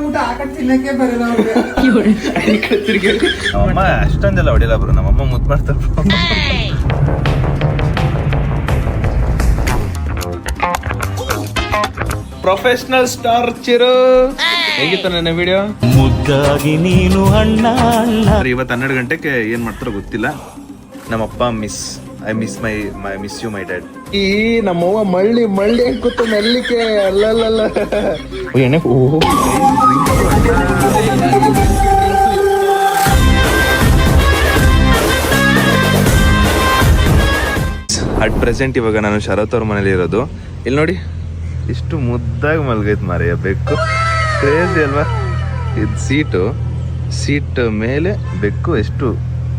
ಊಟ ಹಾಕಕ್ ತಿನ್ನಕ್ಕೆ ಬರಲ್ಲ ಅವ್ರಿಗೆ. ನಮ್ಮಮ್ಮ ಅಷ್ಟೊಂದೆಲ್ಲ ಹೊಡಿಲ್ಲ ಬ್ರೋ, ನಮ್ಮಮ್ಮ ಮುದ್ದು ಮಾಡ್ತಾರೆ. ಪ್ರೊಫೆಷನಲ್ ಸ್ಟಾರ್ ಚಿರು, ಹೇಗಿತ್ತು ನನ್ನ ವಿಡಿಯೋ? ಮುದ್ದಾಗಿ ನೀನು ಅಣ್ಣ ಅಣ್ಣ. ಇವತ್ತು 12 ಗಂಟೆಗೆ ಏನ್ ಮಾಡ್ತಾರೋ ಗೊತ್ತಿಲ್ಲ. ನಮ್ಮಪ್ಪ I miss you my dad. ಈ ನಮ್ಮವ್ವ ಮಳ್ಳಿ ಕೂತ ಮೆಲ್ಲಿಕೆ ಅಲ್ಲಲ್ಲ ಎಣ್ಣೆ. ಅಟ್ ಪ್ರೆಸೆಂಟ್ ಇವಾಗ ನಾನು ಶರತ್ ಅವ್ರ ಮನೇಲಿ ಇರೋದು. ಇಲ್ಲಿ ನೋಡಿ ಇಷ್ಟು ಮುದ್ದಾಗಿ ಮಲ್ಗೈತ್ ಮಾರಯ್ಯ ಬೆಕ್ಕು. ಕ್ರೇಜಿ ಅಲ್ವಾ? ಇದು ಸೀಟ್ ಮೇಲೆ ಬೆಕ್ಕು ಎಷ್ಟು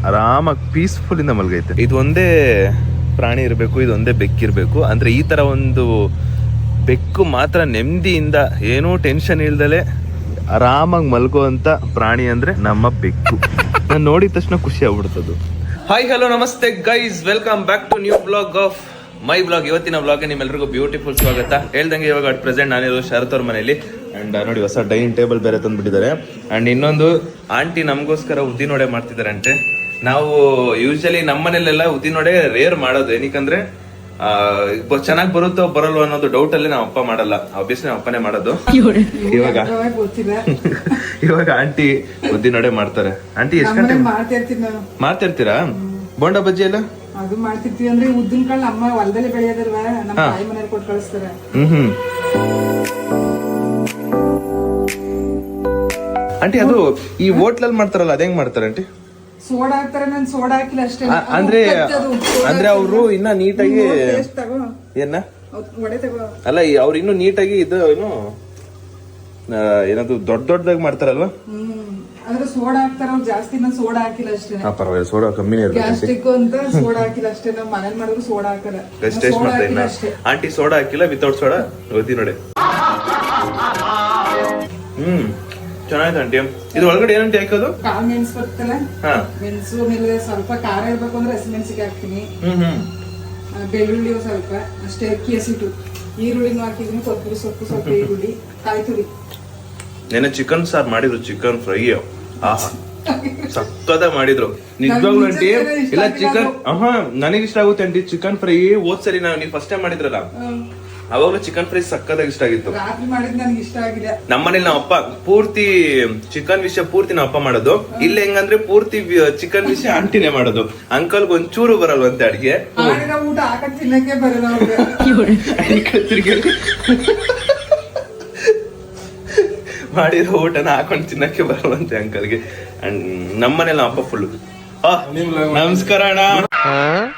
ಆರಾಮಾಗಿ ಪೀಸ್ಫುಲ್ ಇಂದ ಮಲ್ಗೈತೆ. ಇದು ಒಂದೇ ಪ್ರಾಣಿ ಇರಬೇಕು, ಇದೊಂದೇ ಬೆಕ್ಕಿರ್ಬೇಕು. ಅಂದ್ರೆ ಈ ತರ ಒಂದು ಬೆಕ್ಕು ಮಾತ್ರ ನೆಮ್ಮದಿಯಿಂದ ಏನೂ ಟೆನ್ಷನ್ ಇಲ್ದಲೆ ಆರಾಮಾಗಿ ಮಲ್ಗುವಂತ ಪ್ರಾಣಿ ಅಂದ್ರೆ ನಮ್ಮ ಬೆಕ್ಕು. ನಾನು ನೋಡಿದ ತಕ್ಷಣ ಖುಷಿ ಆಗ್ಬಿಡ್ತದು. ಹಾಯ್ ಹಲೋ ನಮಸ್ತೆ guys, welcome back to new blog of my blog. ಇವತ್ತಿನ ಬ್ಲಾಗ್ಗೆ ನಿಮ್ಮೆಲ್ಲರಿಗೂ ಬ್ಯೂಟಿಫುಲ್ ಸ್ವಾಗತ. ಹೇಳ್ದಂಗೆ ಇವಾಗ ಅಟ್ ಪ್ರೆಸೆಂಟ್ ನಾನಿರೋ ಶರತ್ ಅವ್ರ ಮನೇಲಿ. ಅಂಡ್ ನೋಡಿ ಹೊಸ ಡೈನಿಂಗ್ ಟೇಬಲ್ ಬೇರೆ ತಂದ್ಬಿಟ್ಟಿದ್ದಾರೆ. ಅಂಡ್ ಇನ್ನೊಂದು ಆಂಟಿ ನಮಗೋಸ್ಕರ ಉದ್ದಿನೊಡೆ ಮಾಡ್ತಿದ್ದಾರೆ ಅಂತೆ. ನಾವು ಯೂಶಲಿ ನಮ್ಮ ಮನೇಲೆಲ್ಲ ಉದ್ದಿನೊಡೆ ರೇರ್ ಮಾಡೋದು. ಏನಕ್ಕಂದ್ರೆ ಚೆನ್ನಾಗಿ ಬರುತ್ತೋ ಬರಲ್ವೋ ಅನ್ನೋದು ಡೌಟ್ ಅಲ್ಲಿ ನಾವು ಅಪ್ಪ ಮಾಡಲ್ಲ. ಆಬ್ವಿಯಸ್ಲಿ ನಮ್ಮ ಅಪ್ಪನೇ ಮಾಡೋದು. ಇವಾಗ ಆಂಟಿ ಉದ್ದಿನೊಡೆ ಮಾಡ್ತಾರೆ. ಆಂಟಿ ಎಷ್ಟು ಗಂಟೆ ಮಾಡ್ತಿರ್ತೀರಾ? ಬೋಂಡಾ ಬಜ್ಜಿ ಎಲ್ಲ ಅದು ಮಾಡ್ತಿರ್ತೀವಿ. ಅಂದ್ರೆ ಉದ್ದಿನ ಕಾಳು ಅಮ್ಮ ಹೊಲದಲ್ಲಿ ಬೆಳೆಯೋದಲ್ವಾ, ನಮ್ಮ ತಾಯಿ ಮನೇಲಿ ಕೊಟ್ಟು ಕಳಿಸ್ತಾರೆ. ಆಂಟಿ ಅದು ಈ ಹೋಟ್ಲಲ್ಲಿ ಮಾಡ್ತಾರಲ್ಲ, ಅದ್ ಹೆಂಗ್ ಮಾಡ್ತಾರೆ ಆಂಟಿ? ಸೋಡಾ ಹಾಕ್ತಾರೆ, ನಾನು ಸೋಡಾ ಹಾಕಿಲ್ಲ ಅಷ್ಟೇ. ಅಂದ್ರೆ ಅವರು ಇನ್ನ ನೀಟಾಗಿ ಏನ ಅಲ್ಲ, ಅವ್ರು ಇನ್ನು ನೀಟಾಗಿ ಇದು ಏನು ಏನದು ದೊಡ್ಡದಾಗಿ ಮಾಡ್ತಾರಲ್ವಾ? ಅಂದ್ರೆ ಸೋಡಾ ಹಾಕ್ತಾರ ಅವ್ರು ಜಾಸ್ತಿ. ನಾನು ಸೋಡಾ ಹಾಕಿಲ್ಲ ಅಷ್ಟೇ. ಪರವಾಗಿಲ್ಲ, ಸೋಡಾ ಕಮ್ಮಿನೇ ಇರುತ್ತೆ. ಗ್ಯಾಸ್ಟ್ರಿಕ್ ಅಂತ ಸೋಡಾ ಹಾಕಿಲ್ಲ ಅಷ್ಟೇ. ನಾವು ಮನೇಲಿ ಮಾಡಿದ್ರು ಸೋಡಾ ಹಾಕಲ್ಲ. ಟೇಸ್ಟ್ ಮಾಡ್ತಾ ಆಂಟಿ ಸೋಡಾ ಹಾಕಿಲ್ಲ, ವಿತೌಟ್ ಸೋಡಾ ಓದಿ ನೋಡಿ. ಚೆನ್ನಾಗಿದೆ ಆಂಟಿ. ಇದು ಒಳಗಡೆ ಏನಂತ ಹಾಕೋದು? ಕಾಳು ಮೆಣಸು ಬರ್ತಲ್ಲ, ಮೆಣಸು ಮೇಲೆ ಸ್ವಲ್ಪ ಖಾರ ಇರ್ಬೇಕು ಅಂದ್ರೆ ಹಸಿಮೆಣಸಿಗೆ ಹಾಕ್ತೀನಿ. ಬೆಳ್ಳುಳ್ಳಿ ಸ್ವಲ್ಪ ಅಷ್ಟೇ, ಅಕ್ಕಿ ಹಸಿಟ್ಟು, ಈರುಳ್ಳಿನೂ ಹಾಕಿದೀನಿ, ಕೊತ್ತಂಬರಿ ಸೊಪ್ಪು, ಸ್ವಲ್ಪ ಈರುಳ್ಳಿ, ಕಾಯಿ ತುರಿ. ನೆನೆ ಚಿಕನ್ ಸಾರ್ ಮಾಡಿದ್ರು, ಚಿಕನ್ ಫ್ರೈ. ಆಹಾ ಸಕ್ಕದ ಮಾಡಿದ್ರು ನಿಜವಾಗ್ಲು ಆಂಟಿ. ಇಲ್ಲ ಚಿಕನ್ ನನಗಿಷ್ಟ ಆಗುತ್ತೆ ಆಂಟಿ ಚಿಕನ್ ಫ್ರೈ. ಹೋದ್ಸರಿ ನೀವು ಫಸ್ಟ್ ಟೈಮ್ ಮಾಡಿದ್ರಲ್ಲ, ಅವಾಗಲೂ ಚಿಕನ್ ಫ್ರೈ ಸಕ್ಕದಾಗಿ ಇಷ್ಟ ಆಗಿತ್ತು. ನಮ್ಮನೇಲಿ ನಮ್ಮ ಅಪ್ಪ ಪೂರ್ತಿ ಚಿಕನ್ ವಿಷಯ ಪೂರ್ತಿ ನಮ್ಮ ಅಪ್ಪ ಮಾಡೋದು. ಇಲ್ಲಿ ಹೆಂಗಂದ್ರೆ ಪೂರ್ತಿ ಚಿಕನ್ ವಿಷಯ ಆಂಟಿನೇ ಮಾಡೋದು. ಅಂಕಲ್ ಒಂಚೂರು ಬರಲ್ವಂತೆ ಅಡ್ಗೆ. ಊಟ ಹಾಕಕ್ ತಿನ್ನಕ್ಕೆ ಬರಲ್ಲ ಮಾಡಿರೋ ಊಟನ ಹಾಕೊಂಡು ತಿನ್ನಕ್ಕೆ ಬರಲ್ವಂತೆ ಅಂಕಲ್ಗೆ. ಅಂಡ್ ನಮ್ಮನೇಲಿ ನಮ್ಮ ಅಪ್ಪ ಫುಲ್ ನಮಸ್ಕಾರ ಅಣ್ಣ.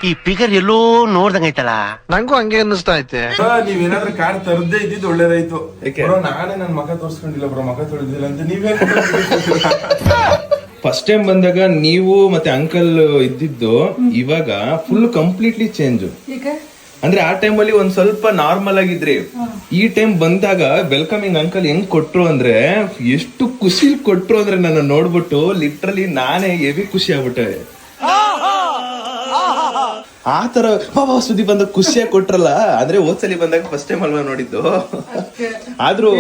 ಈ ಪಿಗರ್ ಎಲ್ಲೋ ನೋಡ್ದಂಗೈತಲ್ಲ, ನಂಗೂ ಹಂಗೆ ಅನ್ನಿಸ್ತಾ ಐತೆ. ನೀವೇನಾದ್ರೂ ಕಾರ್ ತರದೇ ಇದ್ದಿದ್ದು ಒಳ್ಳೇದಾಯ್ತು. ನಾನೇ ನನ್ ಮಗ ತೋರ್ಸ್ಕೊಂಡಿಲ್ಲ ಬ್ರೋ, ಮಗ ತೊಳೆದಿಲ್ಲ ಅಂತ ನೀವೇ. ಫಸ್ಟ್ ಟೈಮ್ ಬಂದಾಗ ನೀವು ಮತ್ತೆ ಅಂಕಲ್ ಇದ್ದಿದ್ದು ಇವಾಗ ಫುಲ್ ಕಂಪ್ಲೀಟ್ಲಿ ಚೇಂಜ್. ಅಂದ್ರೆ ಆ ಟೈಮ್ ಅಲ್ಲಿ ಒಂದ್ ಸ್ವಲ್ಪ ನಾರ್ಮಲ್ ಆಗಿದ್ರಿ. ಈ ಟೈಮ್ ಬಂದಾಗ ವೆಲ್ಕಮಿಂಗ್ ಅಂಕಲ್ ಹೆಂಗ್ ಕೊಟ್ರು ಅಂದ್ರೆ, ಎಷ್ಟು ಖುಷಿ ಕೊಟ್ರು ಅಂದ್ರೆ ನನ್ನ ನೋಡ್ಬಿಟ್ಟು ಲಿಟ್ರಲಿ ನಾನೇ ಹೆವಿ ಖುಷಿ ಆಗ್ಬಿಟ್ಟೆ. ಆ ತರ ಸುದ್ದಿ ಬಂದಾಗ ಖುಷಿಯಾಗಿ ಕೊಟ್ರಲ್ಲ. ಅಂದ್ರೆ ಹೋದ್ಸಲಿ ಬಂದಾಗ ಫಸ್ಟ್ ಟೈಮ್ ಅಲ್ವಾ ನೋಡಿದ್ದು, ಆದ್ರೂ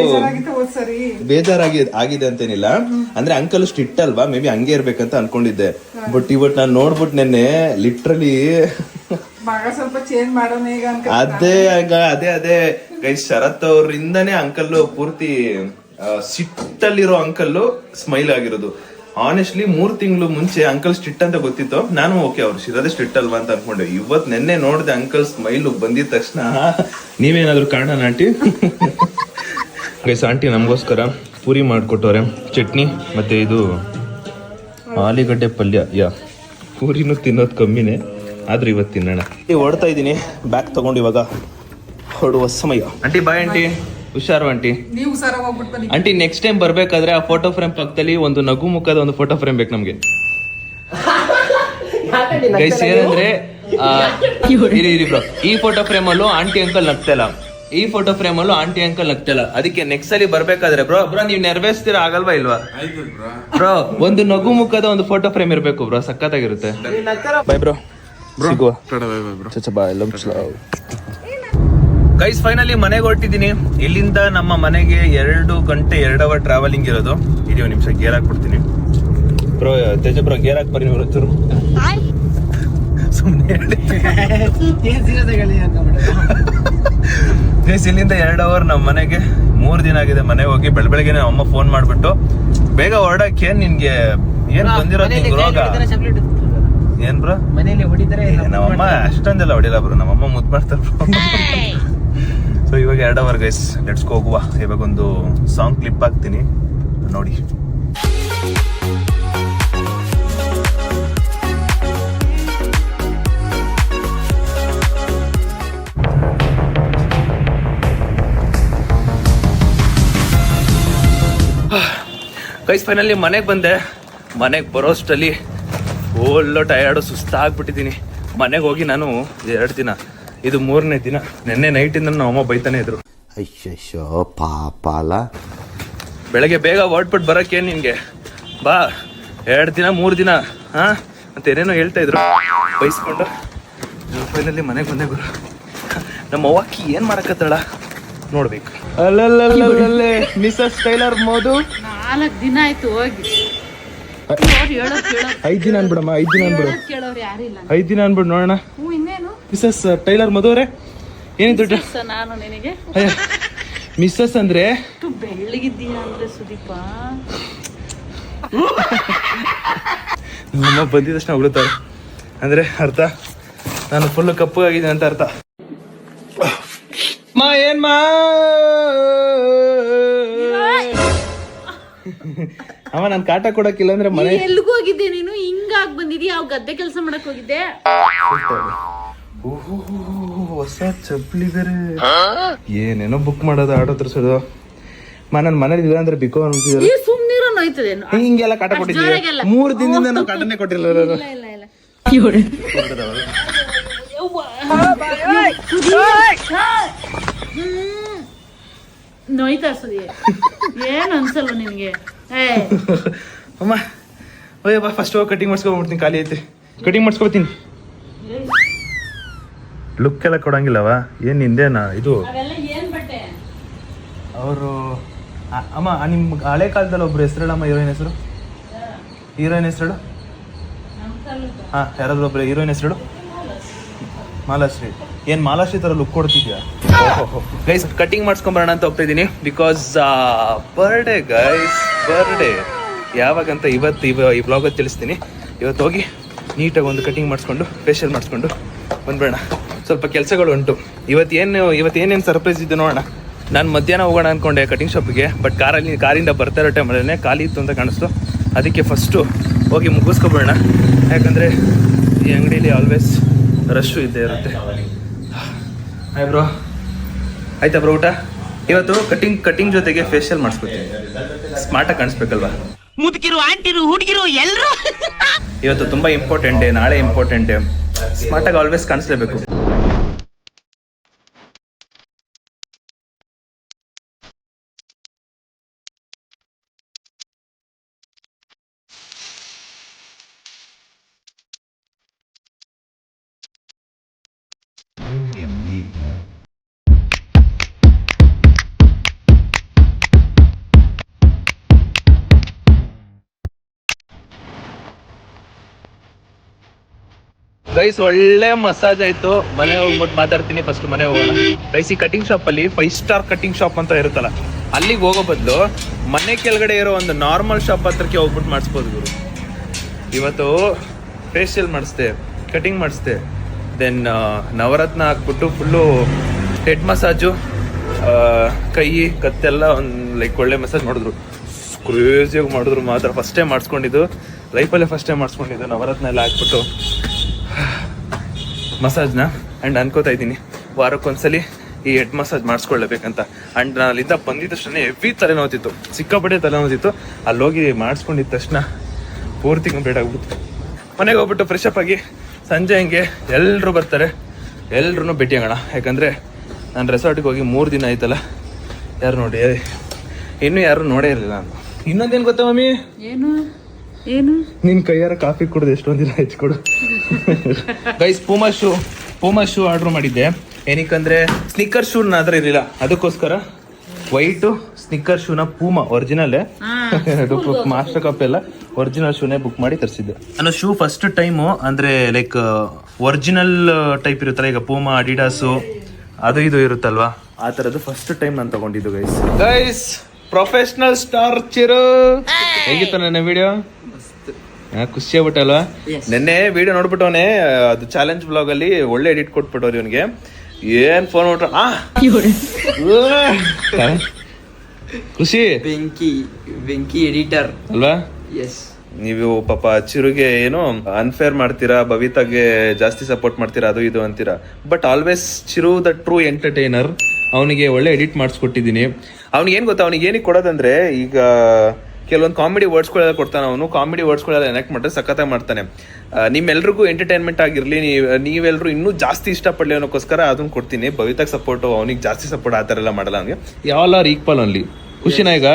ಆಗಿದೆ ಅಂತೇನಿಲ್ಲ. ಅಂದ್ರೆ ಅಂಕಲ್ ಸ್ಟ್ರಿಕ್ಟ್ ಅಲ್ವಾ, ಮೇ ಬಿ ಹಂಗೆ ಇರ್ಬೇಕಂತ ಅನ್ಕೊಂಡಿದ್ದೆ. ಬಟ್ ಇವತ್ತು ನಾನು ನೋಡ್ಬಿಟ್ಟು ನೆನ್ನೆ ಲಿಟ್ರಲಿ ಸ್ವಲ್ಪ ಚೇಂಜ್ ಮಾಡೋಣ ಈಗ. ಅದೇ ಗೈಸ್, ಶರತ್ ಅವರಿಂದಾನೇ ಅಂಕಲ್ ಪೂರ್ತಿ ಸಿಟ್ಟಲ್ಲಿರೋ ಅಂಕಲ್ ಸ್ಮೈಲ್ ಆಗಿರೋದು. ಆನೆಸ್ಟ್ಲಿ 3 ತಿಂಗಳು ಮುಂಚೆ ಅಂಕಲ್ ಸ್ಟ್ರಿಕ್ಟ್ ಅಂತ ಗೊತ್ತಿತ್ತು. ನಾನು ಓಕೆ ಅವ್ರು ಶಿರದೇ ಸ್ಟ್ರಿಕ್ಟ್ ಅಲ್ವಾ ಅಂತ ಅನ್ಕೊಂಡೆ. ಇವತ್ ನೆನ್ನೆ ನೋಡಿದೆ ಅಂಕಲ್ ಸ್ಮೈಲ್ ಬಂದಿದ ತಕ್ಷಣ ನೀವೇನಾದ್ರು ಕಾರಣ ಆಂಟಿ? ಗೈಸ್, ಆಂಟಿ ನಮಗೋಸ್ಕರ ಪೂರಿ ಮಾಡ್ಕೊಟ್ಟವ್ರೆ, ಚಟ್ನಿ ಮತ್ತೆ ಇದು ಆಲೂಗಡ್ಡೆ ಪಲ್ಯ. ಪೂರಿನೂ ತಿನ್ನೋದು ಕಮ್ಮಿನೇ, ಆದ್ರೂ ಇವತ್ತು ತಿನ್ನೋಣ. ಓಡ್ತಾ ಇದ್ದೀನಿ, ಬ್ಯಾಗ್ ತಗೊಂಡು ಇವಾಗ ಹೊರಡುವ ಸಮಯ. ಆಂಟಿ ಬಾಯ್ ಆಂಟಿ, ಹುಷಾರು ಆಂಟಿ. ನೀವು ಹುಷಾರಾಗಿ ಹೋಗ್ಬಿಟ್ಟು ಬನ್ನಿ ಆಂಟಿ. ನೆಕ್ಸ್ಟ್ ಟೈಮ್ ಬರ್ಬೇಕಾದ್ರೆ ಆ ಫೋಟೋ ಫ್ರೇಮ್ ಪಕ್ಕದಲ್ಲಿ ಒಂದು ನಗು ಮುಖದ ಒಂದು ಫೋಟೋ ಫ್ರೇಮ್ ಬೇಕು ನಮ್ಗೆ. ಗೈಸ್ ಏನಂದ್ರೆ ಇರಿ ಬ್ರೋ, ಈ ಫೋಟೋ ಫ್ರೇಮ್ ಅಲ್ಲೂ ಆಂಟಿ ಅಂಕಲ್ ನಗ್ತಲ್ಲ, ಈ ಫೋಟೋ ಫ್ರೇಮ್ ಅಲ್ಲೂ ಆಂಟಿ ಅಂಕಲ್ ನಗ್ತಲ್ಲ. ಅದಕ್ಕೆ ನೆಕ್ಸ್ಟ್ ಸಲ ಬರ್ಬೇಕಾದ್ರೆ ಬ್ರೋ ನೀವು ನೆರವೇರಿಸ್ತೀರಾ ಆಗಲ್ವಾ ಇಲ್ವಾ ಬ್ರೋ? ಒಂದು ನಗು ಮುಖದ ಒಂದು ಫೋಟೋ ಫ್ರೇಮ್ ಇರ್ಬೇಕು ಬ್ರೋ, ಸಕ್ಕತ್ತಾಗಿರುತ್ತೆ. ಬೈ ಬ್ರೋ, ಸಿಗುವ. ಬಾಯ್. ಗೈಸ್ ಫೈನಲಿ ಮನೆಗೆ ಹೊರಟಿದ್ದೀನಿ. ಇಲ್ಲಿಂದ ನಮ್ಮ ಮನೆಗೆ 2 ಗಂಟೆ 2 ಅವರ್ ಟ್ರಾವೆಲಿಂಗ್ ಇರೋದು. ಇಡೀ ಒಂದು ನಿಮಿಷ ಗೇರ್ ಹಾಕ್ಬಿಡ್ತೀನಿ ಬ್ರೋ. ತೇಜ ಬ್ರೋ ಗೇರ್ ಹಾಕಿ ಬರ್ರಿ ಒಂಚೂರು ಸುಮ್ಮನೆ ಗೈಸ್ ಇಲ್ಲಿಂದ 2 ಅವರ್ ನಮ್ಮ ಮನೆಗೆ. 3 ದಿನ ಆಗಿದೆ ಮನೆಗೆ ಹೋಗಿ. ಬೆಳಗ್ಗೆ ಅಮ್ಮ ಫೋನ್ ಮಾಡ್ಬಿಟ್ಟು ಬೇಗ ಹೊರಡಕ್ಕೆ ನಿನ್ಗೆ ಏನ್ ಬಂದಿರೋದು ನಿಂಗೆ ರೋಗ ಏನ್ ಬ್ರೋ ಮನೇಲಿ ಹೊಡಿತಾರೆ. ನಮ್ಮಮ್ಮ ಅಷ್ಟೊಂದೆಲ್ಲ ಹೊಡಿಲ್ಲ ಬ್ರೋ, ನಮ್ಮಮ್ಮ ಮುದ್ದು ಮಾಡ್ತಾರೆ ಬ್ರೋ. ಸೊ ಇವಾಗ 2 ಅವರ್ ಗೈಸ್, ಲೆಟ್ಸ್ ಹೋಗುವ. ಇವಾಗ ಒಂದು ಸಾಂಗ್ ಕ್ಲಿಪ್ ಹಾಕ್ತೀನಿ ನೋಡಿ. ಗೈಸ್ ಫೈನಲಿ ಮನೆಗೆ ಬಂದೆ. ಮನೆಗೆ ಬರೋಷ್ಟಲ್ಲಿ ಓಲ್ಲೋ ಟಯರ್ಡು ಸುಸ್ತಾಗ್ಬಿಟ್ಟಿದ್ದೀನಿ. ಮನೆಗೆ ಹೋಗಿ ನಾನು 2 ದಿನ, ಇದು 3ನೇ ದಿನ. ನೆನ್ನೆ ನೈಟಿಂದ ನಮ್ಮ ಅಮ್ಮ ಬೈತಾನೆ ಇದ್ರು. ಅಯ್ಯೋ ಪಾಪ ಅಲ್ಲ. ಬೆಳಗ್ಗೆ ಬೇಗ ಹೊರಟ್ಬಿಟ್ಟು ಬರೋಕ್ಕೆ ನಿನ್ಗೆ ಬಾ 2 ದಿನ 3 ದಿನ ಅಂತ ಏನೇನೋ ಹೇಳ್ತಾ ಇದ್ರು, ಬೈಸ್ಕೊಂಡು. ಫೈನಲಿ ಮನೆಗೆ ಬಂದೆ ಗುರು. ನಮ್ಮ ಅವ್ವಕ್ಕಿ ಏನ್ ಮಾಡಕತ್ತಾಳ ನೋಡ್ಬೇಕು. ಅಲ್ಲಲ್ಲೇ ಮಿಸಸ್ ಟೈಲರ್ ಮೋದು 4 ದಿನ ಆಯ್ತು ಹೋಗಿ. 5 ದಿನ ಅನ್ಬಿಡಮ್ಮ, 5 ದಿನ ಅನ್ಬಿಡು, ಕೇಳೋರು ಯಾರಿಲ್ಲ. 5 ದಿನ ಅನ್ಬಿಡು ನೋಡೋಣ. ಇನ್ನೇನು ಮಿಸಸ್ ಟೈಲರ್ ಮಧು ಅವರೇ ಏನಿತ್ತು ನಾನು ನಿನಗೆ ಮಿಸಸ್ ಅಂದ್ರೆ ಬೆಳ್ಳಗಿದ್ದೀಯ ಅಂದ್ರೆ ಸುದೀಪ. ನಮ್ಮಮ್ಮ ಬಂದಿದ ತಕ್ಷಣ ಹೊಗಳ್ತಾರೆ ಅಂದ್ರೆ ಅರ್ಥ ನಾನು ಫುಲ್ ಕಪ್ಪಗಾಗಿದ್ದೀನಿ ಅಂತ ಅರ್ಥ. ಮಾ ಏನ್ ಮಾ ಅಮ್ಮ ನಾನು ಕಾಟ ಕೊಡಕ್ಕಿಲ್ಲ ಅಂದ್ರೆ ಮನೆ ಎಲ್ಗೂ ಹೋಗಿದ್ದೆ ನೀನು? ಹಿಂಗಾಗಿ ಬಂದಿದ್ಯಾ? ಯಾವ ಗದ್ದೆ ಕೆಲಸ ಮಾಡಕ್ ಹೋಗಿದ್ದೆ? ಹೊಸ ಚಪ್ಪಲಿ ಬೇರೆ, ಏನೇನೋ ಬುಕ್ ಮಾಡೋದು ಆಟೋ ತರಿಸೋದು. ನನ್ನ ಮನೇಲಿ ಇಲ್ಲ ಅಂದ್ರೆ ಬಿಕೋ ಅಂತಿದ್ರು. ಸುಮ್ನಿರೋ ನೋಯ್ತದೆ. ಹಿಂಗೆಲ್ಲ ಕಾಟ ಕೊಟ್ಟಿದ್ದೀವಿ. 3 ದಿನದಿಂದ ನಾವು ಕಾಟನೇ ಕೊಟ್ಟಿಲ್ಲ. ನೋಯ್ತಾ ಸುದಿ? ಏನ್ ಅನ್ಸಲ್ವ ನಿನ್ಗೆ? ಅಮ್ಮ ಓಯ್ ಬಾ ಫಸ್ಟ್ ಹೋಗಿ ಕಟಿಂಗ್ ಮಾಡಿಸ್ಕೊಂಡ್ಬಿಡ್ತೀನಿ. ಖಾಲಿ ಐತಿ, ಕಟಿಂಗ್ ಮಾಡಿಸ್ಕೊತೀನಿ. ಲುಕ್ ಎಲ್ಲ ಕೊಡಂಗಿಲ್ಲವಾ? ಏನ್ ನಿಂದೇನಾ ಇದು? ಅವರು ಅಮ್ಮ ನಿಮ್ ಹಳೆ ಕಾಲದಲ್ಲಿ ಒಬ್ರು ಹೆಸರಮ್ಮ, ಹೀರೋಯಿನ್ ಹೆಸರು? ಹೀರೋಯಿನ್ ಹೆಸರು ಯಾರಾದ್ರೂ ಒಬ್ರು ಹೀರೋಯಿನ್ ಹೆಸರು? ಮಾಲಾಶ್ರೀ. ಏನ್ ಮಾಲಾಶ್ರೀ ತರ ಲುಕ್ ಕೊಡ್ತಿದ್ಯಾ? ಗೈಸ್ ಕಟಿಂಗ್ ಮಾಡಿಸ್ಕೊಂಬರೋಣ ಅಂತ ಹೋಗ್ತಾ ಇದೀನಿ. ಬಿಕಾಸ್ ಬರ್ಡೇ ಗೈಸ್, ಬರ್ಡೇ ಯಾವಾಗಂತ ಇವತ್ತು ಈ ಬ್ಲಾಗಲ್ಲಿ ತಿಳಿಸ್ತೀನಿ. ಇವತ್ತು ಹೋಗಿ ನೀಟಾಗಿ ಒಂದು ಕಟಿಂಗ್ ಮಾಡಿಸ್ಕೊಂಡು ಫೇಶಿಯಲ್ ಮಾಡಿಸ್ಕೊಂಡು ಬಂದ್ಬೇಡ. ಸ್ವಲ್ಪ ಕೆಲಸಗಳು ಉಂಟು. ಇವತ್ತೇನೇನು ಸರ್ಪ್ರೈಸ್ ಇದೆ ನೋಡೋಣ. ನಾನು ಮಧ್ಯಾಹ್ನ ಹೋಗೋಣ ಅಂದ್ಕೊಂಡೆ ಕಟಿಂಗ್ ಶಾಪಿಗೆ, ಬಟ್ ಕಾರಿಂದ ಬರ್ತಾ ಇರೋ ಟೈಮಲ್ಲೇ ಖಾಲಿ ಇತ್ತು ಅಂತ ಕಾಣಿಸ್ತು. ಅದಕ್ಕೆ ಫಸ್ಟು ಹೋಗಿ ಮುಗಿಸ್ಕೊಬೇಡ, ಯಾಕಂದರೆ ಈ ಅಂಗಡೀಲಿ ಆಲ್ವೇಸ್ ರಶ್ಶು ಇದ್ದೇ ಇರುತ್ತೆ. ಹಾಯ್ ಬ್ರೋ, ಆಯ್ತಾ ಬ್ರೋ ಊಟ? ಇವತ್ತು ಕಟಿಂಗ್ ಜೊತೆಗೆ ಫೇಶಿಯಲ್ ಮಾಡಿಸ್ಕೊತೀನಿ, ಸ್ಮಾರ್ಟಾಗಿ ಕಾಣಿಸ್ಬೇಕಲ್ವಾ? ಮುದುಕಿರು ಆಂಟಿರು ಹುಡುಗಿರು ಎಲ್ಲರೂ ಇವತ್ತು ತುಂಬ ಇಂಪಾರ್ಟೆಂಟ್ ಡೇ, ನಾಳೆ ಇಂಪಾರ್ಟೆಂಟ್ ಡೇ. ಸ್ಮಾರ್ಟಾಗಿ ಆಲ್ವೇಸ್ ಕಾಣಿಸ್ಲೇಬೇಕು. ಗೈಸ್ ಒಳ್ಳೆ ಮಸಾಜ್ ಆಯ್ತು. ಮನೆ ಹೋಗ್ಬಿಟ್ಟು ಮಾತಾಡ್ತೀನಿ. ಫಸ್ಟ್ ಮನೆ ಹೋಗೋಣ ಗೈಸ್. ಈ ಕಟಿಂಗ್ ಶಾಪ್ ಅಲ್ಲಿ 5 ಸ್ಟಾರ್ ಕಟಿಂಗ್ ಶಾಪ್ ಅಂತ ಇರುತ್ತಲ್ಲ, ಅಲ್ಲಿಗೆ ಹೋಗೋ ಬದಲು ಮನೆ ಕೆಳಗಡೆ ಇರೋ ಒಂದು ನಾರ್ಮಲ್ ಶಾಪ್ ಹತ್ರಕ್ಕೆ ಹೋಗ್ಬಿಟ್ಟು ಮಾಡಿಸ್ಬೋದು ಗುರು. ಇವತ್ತು ಫೇಶಿಯಲ್ ಮಾಡಿಸ್ದೆ, ಕಟಿಂಗ್ ಮಾಡಿಸ್ದೆ, ದೆನ್ ನವರತ್ನ ಹಾಕ್ಬಿಟ್ಟು ಫುಲ್ಲು ಹೆಡ್ ಮಸಾಜು, ಕೈ ಕತ್ತೆಲ್ಲ ಒಂದು ಲೈಕ್ ಒಳ್ಳೆ ಮಸಾಜ್ ಮಾಡಿದ್ರು. ಕ್ರೇಜಿಯಾಗಿ ಮಾಡಿದ್ರು ಮಾತ್ರ. ಫಸ್ಟ್ ಟೈಮ್ ಮಾಡಿಸ್ಕೊಂಡಿದ್ದು ಲೈಫಲ್ಲೇ, ಫಸ್ಟ್ ಟೈಮ್ ಮಾಡಿಸ್ಕೊಂಡಿದ್ದು ನವರತ್ನ ಎಲ್ಲ ಹಾಕ್ಬಿಟ್ಟು ಮಸಾಜ್ನ. ಆ್ಯಂಡ್ ಅನ್ಕೋತಾ ಇದ್ದೀನಿ ವಾರಕ್ಕೊಂದ್ಸಲಿ ಈ ಹೆಡ್ ಮಸಾಜ್ ಮಾಡಿಸ್ಕೊಳ್ಳಬೇಕಂತ. ಆ್ಯಂಡ್ ನಾನು ಅಲ್ಲಿಂದ ಬಂದಿದ್ದ ತಕ್ಷಣ ಹೆವಿ ತಲೆನೋತಿತ್ತು, ಸಿಕ್ಕಾಪಟ್ಟೆ ತಲೆನೋತಿತ್ತು. ಅಲ್ಲಿ ಹೋಗಿ ಮಾಡಿಸ್ಕೊಂಡಿದ್ದ ತಕ್ಷಣ ಪೂರ್ತಿ ಕಂಪ್ಲೀಟ್ ಆಗ್ಬಿಟ್ಟು ಮನೆಗೆ ಹೋಗ್ಬಿಟ್ಟು ಫ್ರೆಶ್ ಅಪ್ ಆಗಿ ಸಂಜೆ ಹಂಗೆ ಎಲ್ಲರೂ ಬರ್ತಾರೆ, ಎಲ್ಲರೂ ಭೇಟಿ ಆಗೋಣ. ಯಾಕಂದರೆ ನಾನು ರೆಸಾರ್ಟಿಗೆ ಹೋಗಿ 3 ದಿನ ಆಯ್ತಲ್ಲ, ಯಾರು ನೋಡಿ ಇನ್ನೂ ಯಾರು ನೋಡೇ ಇರಲಿಲ್ಲ ನಾನು. ಇನ್ನೊಂದೇನು ಗೊತ್ತಾ ಮಮ್ಮಿ? ಏನು ಏನು ನಿನ್ ಕೈಯಾರ ಕಾಫಿ ಕುಡ್ದು ಎಷ್ಟೊಂದು ದಿನ ಆಯ್ತು ಕೊಡು. ಗೈಸ್ ಪೂಮಾ ಶೂ ಆರ್ಡರ್ ಮಾಡಿದ್ದೆ. ಏನಕ್ಕಂದ್ರೆ ಸ್ನಿಕ್ಕರ್ ಶೂ ನನ್ನ ಹತ್ರ ಇರಲಿಲ್ಲ, ಅದಕ್ಕೋಸ್ಕರ ವೈಟು ಸ್ನಿಕ್ಕರ್ ಶೂನ ಪೂಮಾ ಒರಿಜಿನಲ್ ಮಾಸ್ಟರ್ ಕಾಪಿ ಎಲ್ಲ ಒರಿಜಿನಲ್ ಶೂನೇ ಬುಕ್ ಮಾಡಿ ತರಿಸಿದ್ದೆ. ನಾನು ಶೂ ಫಸ್ಟ್ ಟೈಮು ಅಂದ್ರೆ ಲೈಕ್ ಒರಿಜಿನಲ್ ಟೈಪ್ ಇರುತ್ತಲ್ಲ, ಈಗ ಪೂಮಾ ಅಡಿಡಾಸು ಅದು ಇದು ಇರುತ್ತಲ್ವಾ, ಆ ಥರದ್ದು ಫಸ್ಟ್ ಟೈಮ್ ನಾನು ತಗೊಂಡಿದ್ದು ಗೈಸ್. ಪ್ರೊಫೆಷನಲ್ ಸ್ಟಾರ್ ಚಿರು, ಹೇಗಿತ್ತು ನನ್ನ ವಿಡಿಯೋ? ಖುಷಿ ಆಗ್ಬಿಟ್ಟಲ್ವಾ? ನಿನ್ನೆ ವಿಡಿಯೋ ನೋಡ್ಬಿಟ್ಟವನೇ, ಅದು ಚಾಲೆಂಜ್ ಬ್ಲಾಗ್ ಅಲ್ಲಿ ಒಳ್ಳೆ ಎಡಿಟ್ ಕೊಟ್ಬಿಟ್ಟವ್ರು ಇವನಿಗೆ. ಏನ್ ಫೋನ್ ಹೊಟ್ರ ಖುಷಿ ಬೆಂಕಿ ಎಡಿಟರ್ ಅಲ್ವಾ? ಎಸ್. ನೀವು ಪಾಪ ಚಿರುಗೆ ಏನು ಅನ್ಫೇರ್ ಮಾಡ್ತೀರಾ, ಬವಿತಾಗೆ ಜಾಸ್ತಿ ಸಪೋರ್ಟ್ ಮಾಡ್ತೀರಾ, ಅದು ಇದು ಅಂತೀರಾ. But always Chiru the true entertainer. ಅವನಿಗೆ ಒಳ್ಳೆ ಎಡಿಟ್ ಮಾಡಿಸ್ಕೊಟ್ಟಿದ್ದೀನಿ. ಅವ್ನಿಗೆ ಏನ್ ಗೊತ್ತಾ, ಅವ್ನಿಗೆ ಏನಕ್ಕೆ ಕೊಡೋದಂದ್ರೆ, ಈಗ ಕೆಲವೊಂದು ಕಾಮಿಡಿ ವರ್ಡ್ಸ್ಗಳೆಲ್ಲ ಕೊಡ್ತಾನೆ ಅವನು. ಕಾಮಿಡಿ ವರ್ಡ್ಸ್ಗಳೆಲ್ಲ ಎನೆಕ್ಟ್ ಮಾಡಿದ್ರೆ ಸಖತ್ತಾಗಿ ಮಾಡ್ತಾನೆ. ನಿಮ್ಮೆಲ್ರಿಗೂ ಎಂಟರ್ಟೈನ್ಮೆಂಟ್ ಆಗಿರಲಿ, ನೀವೆಲ್ಲರೂ ಇನ್ನೂ ಜಾಸ್ತಿ ಇಷ್ಟಪಡಲಿ ಅನ್ನೋಕ್ಕೋಸ್ಕರ ಅದನ್ನ ಕೊಡ್ತೀನಿ. ಭವಿತಾಗ್ ಸಪೋರ್ಟು, ಅವನಿಗೆ ಜಾಸ್ತಿ ಸಪೋರ್ಟ್ ಆ ಥರ ಎಲ್ಲ ಮಾಡಲ್ಲ. ಅವನಿಗೆ ಆಲ್ ಆರ್ ಈಕ್ವಲ್ ಓನ್ಲಿ. ಖುಷಿನಾ ಈಗ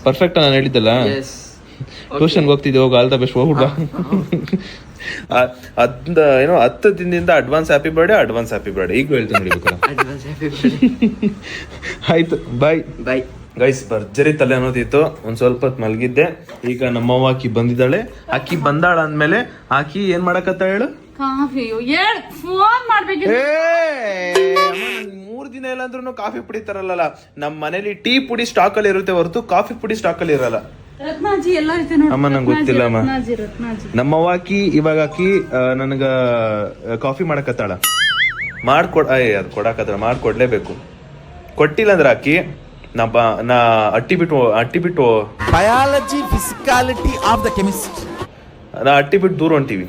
ಪರ್ಫೆಕ್ಟ್ ನಾನು ಹೇಳಿದ್ದಲ್ಲ? ಟ್ಯೂಷನ್ಗೆ ಹೋಗ್ತಿದ್ದೆ, ಹೋಗಿ ಆಲ್ ದ ಬೆಸ್ಟ್, ಹೋಗ್ಬಿಡ. ಏನೋ 10 ದಿನದಿಂದ advance happy birthday, advance happy birthday ಈಗಲೂ ಹೇಳ್ತೀನಿ. ಆಯ್ತು, ಬಾಯ್ ಬಾಯ್ ಗೈಸ್. ಭರ್ಜರಿ ತಲೆ ಅನ್ನೋದಿತ್ತು, ಒಂದ್ ಸ್ವಲ್ಪ ಹೊತ್ತು ಮಲಗಿದ್ದೆ. ಈಗ ನಮ್ಮವ್ವ ಆಕಿ ಬಂದಿದ್ದಾಳೆ. ಆಕಿ ಬಂದಾಳ ಅಂದ್ಮೇಲೆ ಆಕಿ ಏನ್ ಮಾಡಕತ್ತ ಹೇಳು? ಕಾಫಿ ಫೋನ್ ಮಾಡ್ಬೇಕು. 3 ದಿನ ಇಲ್ಲ ಅಂದ್ರೂ ಕಾಫಿ ಪುಡಿ ತರಲ್ಲ. ನಮ್ಮ ಮನೇಲಿ ಟೀ ಪುಡಿ ಸ್ಟಾಕ್ ಅಲ್ಲಿ ಇರುತ್ತೆ ಹೊರತು ಕಾಫಿ ಪುಡಿ ಸ್ಟಾಕ್ ಅಲ್ಲಿ ಇರಲ್ಲ. ರತ್ನಾಜಿ ಎಲ್ಲ ಐತೆ ನೋಡಿ. ಅಮ್ಮ ನಂಗೆ ಗೊತ್ತಿಲ್ಲ ಅಮ್ಮ. ರತ್ನಾಜಿ ನಮ್ಮವ್ವ ಆಕಿ ಇವಾಗ ಆಕಿ ನನಗ ಕಾಫಿ ಮಾಡಕತ್ತಾಳ. ಅದು ಕೊಡಕತ್ತಾಳ, ಮಾಡ್ಕೊಡ್ಲೇಬೇಕು. ಕೊಟ್ಟಿಲ್ಲ ಅಂದ್ರೆ ಆಕಿ ನಾ ಅಟ್ಟಿ ಬಿಟ್ಟು ಬಯಾಲಜಿ ಫಿಸಿಕಾಲಿಟಿ ಆಫ್ ದ ಕೆಮಿಸ್ಟ್ ನಾ ಅಟ್ಟಿ ಬಿಟ್ಟು ದೂರ ಹೊಂಟೀವಿ.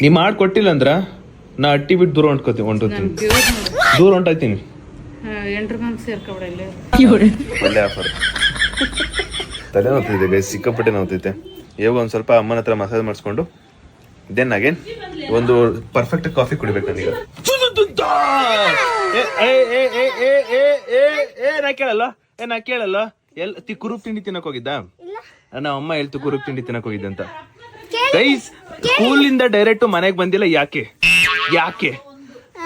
ನೀ ಮಾಡ್ಕೊಟ್ಟಿಲ್ಲ ಅಂದ್ರ ನಾ ಅಟ್ಟಿ ಬಿಟ್ಟು ದೂರ ಹೊಂಟೋತೀನಿ, ದೂರ ಹೊಂಟೋಗ್ತೀನಿ. ಒಳ್ಳೆ ಆಫರ್. ತಲೆ ನೋಡ್ತಿದ್ದೆ ಗೈಸ್, ಸಿಕ್ಕಾಪಟ್ಟೆ ನೋಡ್ತೈತೆ. ಇವಾಗ ಒಂದ್ ಸ್ವಲ್ಪ ಅಮ್ಮನ ಹತ್ರ ಮಸಾಜ್ ಮಾಡಿಸ್ಕೊಂಡು ದೆನ್ ಅಗೇನ್ ಒಂದು ಪರ್ಫೆಕ್ಟ್ ಕಾಫಿ ಕುಡಿಬೇಕು ನನಗೆ. ನಾ ಕೇಳಲ್ಲ ಕುರುಪ್ ತಿಂಡಿ ತಿನ್ನಕ್ ಹೋಗಿದ್ದ? ನಮ್ಮ ಅಮ್ಮ ಹೇಳ್ತು ಕುರುಪ್ ತಿಂಡಿ ತಿನ್ನಕ್ ಹೋಗಿದ್ದೆ ಅಂತ. ಗೈಸ್, ಸ್ಕೂಲಿಂದ ಡೈರೆಕ್ಟ್ ಮನೆಗ್ ಬಂದಿಲ್ಲ. ಯಾಕೆ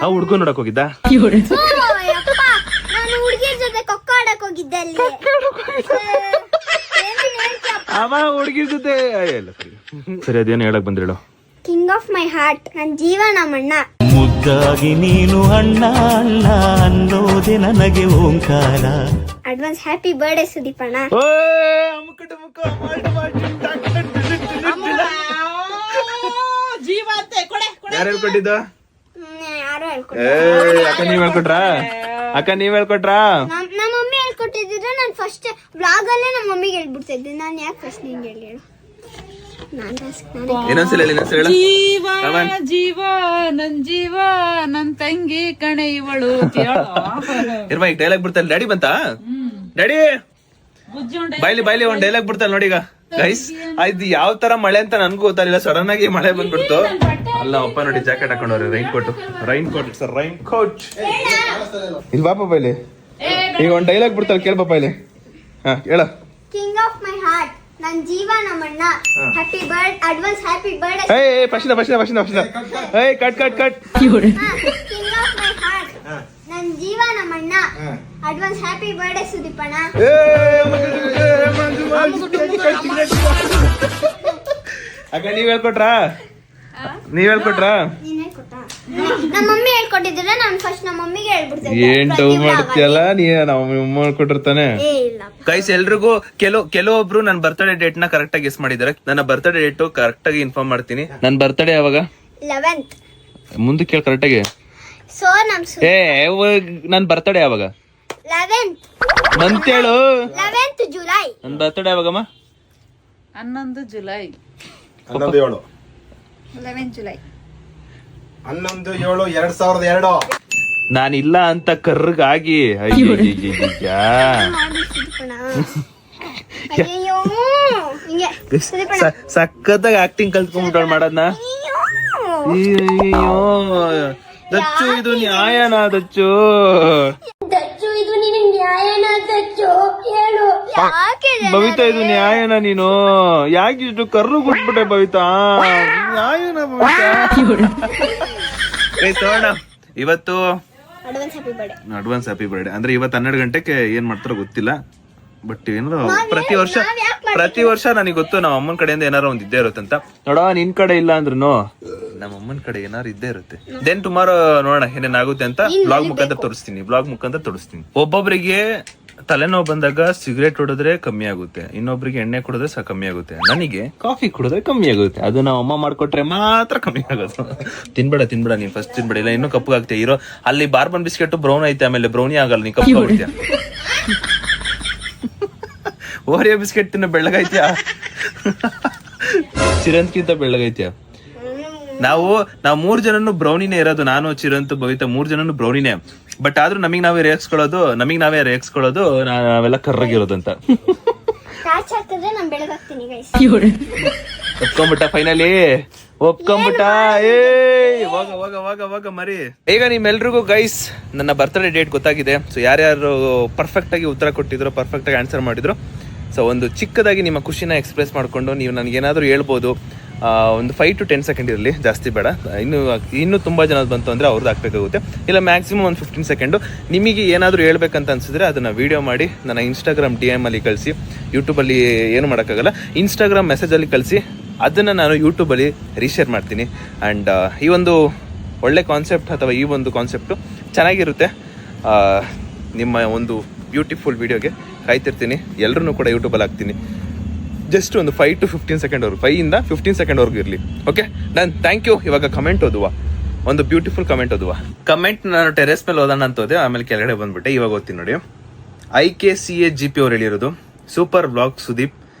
ಆ ಹುಡ್ಗ ನೋಡಕ್ ಹೋಗಿದ್ದ? ಅವ ಹುಡುಗಿರ್ ಜೊತೆ ಸರಿ. ಅದೇನು ಹೇಳಕ್ ಬಂದ್ರೇಳು? ಕಿಂಗ್ ಆಫ್ ಮೈ ಹಾರ್ಟ್, ನನ್ನ ಜೀವ ನಮ್ಮಣ್ಣ. ಮುದ್ದಾಗಿ ನೀನು ಅಣ್ಣ ಅಣ್ಣ ಅನ್ನೋದೆ ನನಗೆ ಓಂಕಾರ. ಅಡ್ವಾನ್ಸ್ ಹ್ಯಾಪಿ ಬರ್ಡೇ ಸುದೀಪಣ್ಣ. ಯಾರು ಹೇಳ್ಕೊಟ್ಟಿದ್ದ? ಯಾರು ಅಕ್ಕ ನೀವ್ ಹೇಳ್ಕೊಟ್ರಾ? ನಮ್ಮ ಮಮ್ಮಿ ಹೇಳ್ಕೊಟ್ಟಿದ್ರೆ ನಾನು ಫಸ್ಟ್ ಬ್ಲಾಗ್ ಅಲ್ಲೇ ನಮ್ಮ ಮಮ್ಮಿಗೆ ಹೇಳ್ಬಿಡ್ತಿದ್ದೆ. ನಾನು ಯಾಕೆ ಫಸ್ಟ್ ನಿಂಗೆ ಹೇಳಿ ಹೇಳು? ಇನ್ನೊಂದ್ಸಲ ಜೀವ ನನ್ ಜೀವ ನನ್ ತಂಗಿ ಕಣೆ ಇವಳು. ಈಗ ಡೈಲಾಗ್ ಬಿಡ್ತಾನೆ. ಡ್ಯಾಡಿ ಬಂತಾ? ಡ್ಯಾಡಿ ಬಾಯ್ಲಿ ಒಂದ್ ಡೈಲಾಗ್ ಬಿಡ್ತಾನೆ ನೋಡಿ. ಈಗ ಗೈಸ್, ಇದು ಯಾವ ತರ ಮಳೆ ಅಂತ ನನ್ಗೂ ಗೊತ್ತಾಗಿಲ್ಲ. ಸಡನ್ ಆಗಿ ಮಳೆ ಬಂದ್ಬಿಡ್ತು. ಅಲ್ಲ ಅಪ್ಪ ನೋಡಿ ಜಾಕೆಟ್ ಹಾಕೊಂಡವ್ರೆ, ರೈನ್ ಕೋಟ್. ಇಲ್ಲಿ ಬಾಪ ಬಾಯ್ಲಿ, ಈಗ ಒಂದ್ ಡೈಲಾಗ್ ಬಿಡ್ತಾರೆ, ಕೇಳ ಪಾಪ ಇಲ್ಲಿ. ಹಾ ಹೇಳ. ಕಿಂಗ್ ಆಫ್ ಮೈ ಹಾರ್ಟ್, ನನ್ನ ಜೀವ ನಮ್ಮಣ್ಣ. Happy bird, advance happy birthday. ಪಶ್ಚಿನ cut. King of my heart, ನನ್ನ ಜೀವ ನಮ್ಮಣ್ಣ. ಅಡ್ವಾನ್ಸ್ ಹ್ಯಾಪಿ ಬರ್ಡೇ ಸುದೀಪಣ್ಣ. ಅಕ್ಕ ನೀವ್ ಹೇಳ್ಕೊಟ್ರಾ? ನೀನೇ ಕೊಟ್ಟಾ? ನಮ್ಮ ಮಮ್ಮಿ ಹೇಳ್ಕೊಟ್ಟಿದ್ರೆ ನಾನು ಫಸ್ಟ್ ನಮ್ಮ ಮಮ್ಮಿಗೆ ಹೇಳ್ಬಿಡ್ತೇನೆ. ಏನ್ ಡೌ ಮಾಡ್ತೀಯಲ್ಲ ನೀ? ನಮ್ಮ ಹೇಳ್ಕೊಟ್ಟಿರ್ತಾನೆ. ಗೈಸ್, ಎಲ್ರಿಗೂ ಕೆಲವೊಬ್ರು ನನ್ನ ಬರ್ತ್ಡೇ ಡೇಟ್ ನ ಕರೆಕ್ಟ್ ಆಗಿ ಗೆಸ್ ಮಾಡಿದಾರೆ. ನನ್ನ ಬರ್ತ್ಡೇ ಡೇಟ್ ಕರೆಕ್ಟ್ ಆಗಿ ಇನ್ಫಾರ್ಮ್ ಮಾಡ್ತೀನಿ. ನನ್ನ ಬರ್ತ್ಡೇ ಯಾವಾಗ? 11th. ಮುಂದೆ ಕೇಳ ಕರೆಕ್ಟ್ ಆಗಿ. ಸೊ ನನ್ನ ಬರ್ತ್ಡೇ ಯಾವಾಗ? 11th. ಮಂತ್ ಹೇಳು. 11th July. ನನ್ನ ಬರ್ತ್ಡೇ ಯಾವಾಗಮ್ಮ? 11 ಜುಲೈ. 11/7. 11 ಜುಲೈ. 11/7/2002. ನಾನಿಲ್ಲ ಅಂತ ಕರ್ಗಾಗಿ. ಅಯ್ಯೋ ಹಿಂಗೆ ಸಖತ್ತಾಗಿ ಆಕ್ಟಿಂಗ್ ಕಲ್ತ್ಕೊಂಡ್ಬಿಟ್ಟು ಮಾಡೋದ್ನ. ಅಯ್ಯೋ ದಚ್ಚು, ಇದು ನ್ಯಾಯನಾ ದಚ್ಚು? ಇದು ನಿನಗೆ ನ್ಯಾಯನಾ ದಚ್ಚು? ಹೇಳು. ಯಾಕೆ ಬವಿತಾ ಇದು ನ್ಯಾಯನ? ನೀನು ಯಾಕೆ ಇಷ್ಟು ಕರ್ರು ಕೊಟ್ಬಿಟ್ಟೆ ಬವಿತಾ? ನ್ಯಾಯನ ಬವಿತಾ? ತೋಣ ಇವತ್ತು ಅಡ್ವಾನ್ಸ್ ಹ್ಯಾಪಿ ಬರ್ಡೇ ಅಂದ್ರೆ ಇವತ್ತು 12 ಗಂಟೆಗೆ ಏನ್ ಮಾಡ್ತಾರೋ ಗೊತ್ತಿಲ್ಲ. ಬಟ್ ಏನು ಪ್ರತಿ ವರ್ಷ ನನಗೆ ಗೊತ್ತು ನಮ್ಮ ಅಮ್ಮನ ಕಡೆಯಿಂದ ಏನಾರು ಒಂದ್ ಇದ್ದೇ ಇರುತ್ತೆ ಅಂತ. ನೋಡ ನಿನ್ ಕಡೆ ಇಲ್ಲ ಅಂದ್ರೂ ನಮ್ಮ ಅಮ್ಮನ ಕಡೆ ಏನಾರು ಇದ್ದೇ ಇರುತ್ತೆ. ದೆನ್ ಟುಮಾರೋ ನೋಡೋಣ ಏನೇನಾಗುತ್ತೆ ಅಂತ ಬ್ಲಾಗ್ ಮುಖಾಂತರ ತೋರಿಸ್ತೀನಿ. ಒಬ್ಬೊಬ್ಬರಿಗೆ ತಲೆನೋವು ಬಂದಾಗ ಸಿಗರೇಟ್ ಹೊಡೆದ್ರೆ ಕಮ್ಮಿ ಆಗುತ್ತೆ, ಇನ್ನೊಬ್ರಿಗೆ ಎಣ್ಣೆ ಕುಡಿದ್ರೆ ಸಹ ಕಮ್ಮಿ ಆಗುತ್ತೆ, ನನಗೆ ಕಾಫಿ ಕುಡಿದ್ರೆ ಕಮ್ಮಿ ಆಗುತ್ತೆ. ಅದು ನಾವು ಅಮ್ಮ ಮಾಡ್ಕೊಟ್ರೆ ಮಾತ್ರ ಕಮ್ಮಿ ಆಗೋದು. ತಿನ್ಬೇಡ ನೀನ್ ಫಸ್ಟ್ ತಿನ್ಬೇಡ, ಇಲ್ಲ ಇನ್ನೂ ಕಪ್ಪಗಾಗ್ತೀಯ. ಇರೋ ಅಲ್ಲಿ ಬಾರ್ಬನ್ ಬಿಸ್ಕೆಟ್ ಬ್ರೌನ್ ಐತೆ, ಆಮೇಲೆ ಬ್ರೌನಿ ಆಗಲ್ಲ, ನೀ ಕಪ್ಪು ಆಗ್ತೀಯ. ಓರಿಯೋ ಬಿಸ್ಕೆಟ್ ತಿನ್ನ ಬೆಳ್ಳಗೈತ್ಯಾ, ಚಿರಂತ್ಕಿಂತ ಬೆಳ್ಳಗೈತ್ಯಾ. ನಾವು 3 ಜನನು ಬ್ರೌನಿನೇ ಇರೋದು, ನಾನು ಚಿರಂತು ಬವಿತಾ 3 ಜನನು ಬ್ರೌನಿನೇ. ಬಟ್ ಆದ್ರೂ ನಮಗ್ ನಾವೇ ರೇಗಿಸ್ಕೊಳ್ಳೋದು ನಾವೆಲ್ಲ ಕರ್ರಾಗಿರೋದಂತ. ಒಪ್ಕೊಂಬಿಟ್ಟ ಫೈನಲಿ, ಒಪ್ಕೊಂಬಿಟ್ಟ. ಹೋಗ ಮರಿ. ಈಗ ನಿಮ್ಮೆಲ್ರಿಗೂ ಗೈಸ್ ನನ್ನ ಬರ್ತ್ಡೇ ಡೇಟ್ ಗೊತ್ತಾಗಿದೆ. ಸೊ ಯಾರ್ಯಾರು ಪರ್ಫೆಕ್ಟ್ ಆಗಿ ಉತ್ತರ ಕೊಟ್ಟಿದ್ರು, ಪರ್ಫೆಕ್ಟ್ ಆಗಿ ಆನ್ಸರ್ ಮಾಡಿದ್ರು, ಸೊ ಒಂದು ಚಿಕ್ಕದಾಗಿ ನಿಮ್ಮ ಖುಷಿನ ಎಕ್ಸ್ಪ್ರೆಸ್ ಮಾಡ್ಕೊಂಡು ನೀವು ನನಗೇನಾದ್ರೂ ಹೇಳ್ಬೋದು. ಒಂದು 5 to 10 ಸೆಕೆಂಡ್ ಇರಲಿ, ಜಾಸ್ತಿ ಬೇಡ. ಇನ್ನೂ ತುಂಬ ಜನದ ಬಂತು ಅಂದರೆ ಅವ್ರದ್ದು ಹಾಕ್ಬೇಕಾಗುತ್ತೆ. ಇಲ್ಲ ಮ್ಯಾಕ್ಸಿಮಮ್ ಒಂದು 15 ಸೆಕೆಂಡು. ನಿಮಗೆ ಏನಾದರೂ ಹೇಳ್ಬೇಕಂತ ಅನ್ಸಿದ್ರೆ ಅದನ್ನು ವೀಡಿಯೋ ಮಾಡಿ ನನ್ನ ಇನ್ಸ್ಟಾಗ್ರಾಮ್ DM ಅಲ್ಲಿ ಕಳಿಸಿ. ಯೂಟ್ಯೂಬಲ್ಲಿ ಏನು ಮಾಡೋಕ್ಕಾಗಲ್ಲ, ಇನ್ಸ್ಟಾಗ್ರಾಮ್ ಮೆಸೇಜಲ್ಲಿ ಕಳಿಸಿ, ಅದನ್ನು ನಾನು ಯೂಟ್ಯೂಬಲ್ಲಿ ರೀಶೇರ್ ಮಾಡ್ತೀನಿ. ಆ್ಯಂಡ್ ಈ ಒಂದು ಒಳ್ಳೆ ಕಾನ್ಸೆಪ್ಟ್ ಅಥವಾ ಈ ಒಂದು ಕಾನ್ಸೆಪ್ಟು ಚೆನ್ನಾಗಿರುತ್ತೆ. ನಿಮ್ಮ ಒಂದು ಬ್ಯೂಟಿಫುಲ್ ವೀಡಿಯೋಗೆ ಕಾಯ್ತಿರ್ತೀನಿ. ಎಲ್ಲರೂ ಕೂಡ ಯೂಟ್ಯೂಬಲ್ಲಿ ಹಾಕ್ತೀನಿ. ಜಸ್ಟ್ ಒಂದು 5 to 15 ಸೆಕೆಂಡ್ವರೆಗೂ, 5 ಇಂದ 15 ಸೆಕೆಂಡ್ವರೆಗೂ ಇರಲಿ. Okay done, thank you. ಇವಾಗ ಕಮೆಂಟ್ ಓದುವ, ಒಂದು ಬ್ಯೂಟಿಫುಲ್ ಕಮೆಂಟ್ ಓದುವ. ಕಮೆಂಟ್ ನಾನು ಟೆರೆಸ್ ಮೇಲೆ ಓದೋಣ ಅಂತ ಹೋದೆ, ಆಮೇಲೆ ಕೆಳಗಡೆ ಬಂದ್ಬಿಟ್ಟೆ. ಇವಾಗ ಓದ್ತೀನಿ ನೋಡಿ. IKCAGP ಅವ್ರು ಹೇಳಿರೋದು, ಸೂಪರ್ ವ್ಲಾಗ್ ಸುದೀಪ್,